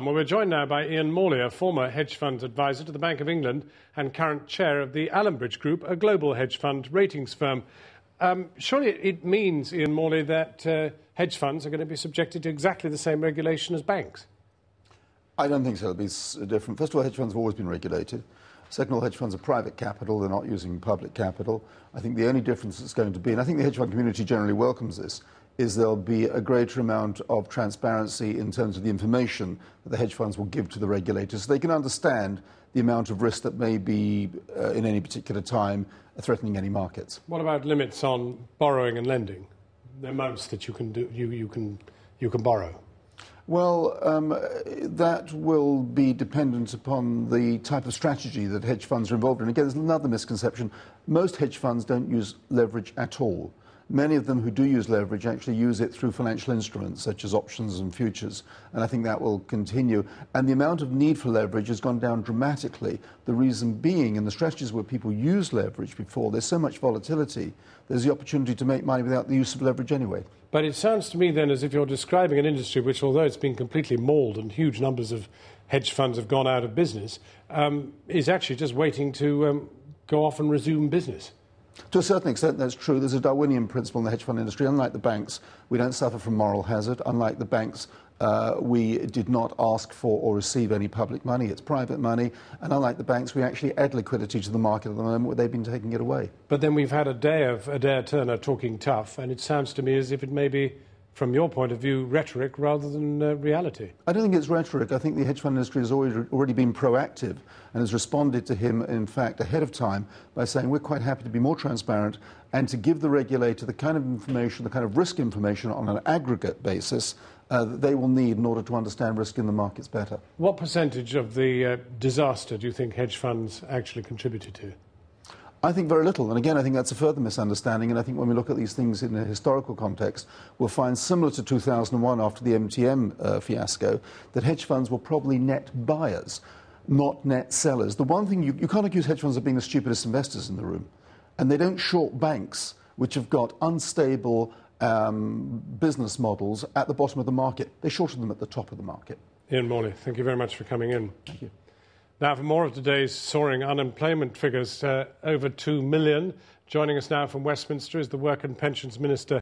Well, we're joined now by Ian Morley, a former hedge fund advisor to the Bank of England and current chair of the Allenbridge Group, a global hedge fund ratings firm. Surely it means, Ian Morley, that hedge funds are going to be subjected to exactly the same regulation as banks? I don't think so. It'll be different. First of all, hedge funds have always been regulated. Second of all, hedge funds are private capital. They're not using public capital. I think the only difference that's going to be, and I think the hedge fund community generally welcomes this, is there'll be a greater amount of transparency in terms of the information that the hedge funds will give to the regulators, so they can understand the amount of risk that may be, in any particular time, threatening any markets. What about limits on borrowing and lending? The amounts that you can do, you can borrow. Well, that will be dependent upon the type of strategy that hedge funds are involved in. Again, there's another misconception. Most hedge funds don't use leverage at all. Many of them who do use leverage actually use it through financial instruments such as options and futures, and I think that will continue. And the amount of need for leverage has gone down dramatically. The reason being, in the strategies where people use leverage before, there's so much volatility, there's the opportunity to make money without the use of leverage anyway. But it sounds to me then as if you're describing an industry which, although it's been completely mauled and huge numbers of hedge funds have gone out of business, is actually just waiting to go off and resume business. To a certain extent, that's true. There's a Darwinian principle in the hedge fund industry. Unlike the banks, we don't suffer from moral hazard. Unlike the banks, we did not ask for or receive any public money. It's private money. And unlike the banks, we actually add liquidity to the market at the moment where they've been taking it away. But then we've had a day of Adair Turner talking tough, and it sounds to me as if it may be, from your point of view, rhetoric rather than reality. I don't think it's rhetoric. I think the hedge fund industry has already been proactive and has responded to him, in fact, ahead of time by saying we're quite happy to be more transparent and to give the regulator the kind of information, the kind of risk information on an aggregate basis that they will need in order to understand risk in the markets better. What percentage of the disaster do you think hedge funds actually contributed to? I think very little. And again, I think that's a further misunderstanding. And I think when we look at these things in a historical context, we'll find, similar to 2001 after the MTM fiasco, that hedge funds were probably net buyers, not net sellers. The one thing, you can't accuse hedge funds of being the stupidest investors in the room. And they don't short banks, which have got unstable business models at the bottom of the market. They shorted them at the top of the market. Ian Morley, thank you very much for coming in. Thank you. Now, for more of today's soaring unemployment figures, over 2 million. Joining us now from Westminster is the Work and Pensions Minister,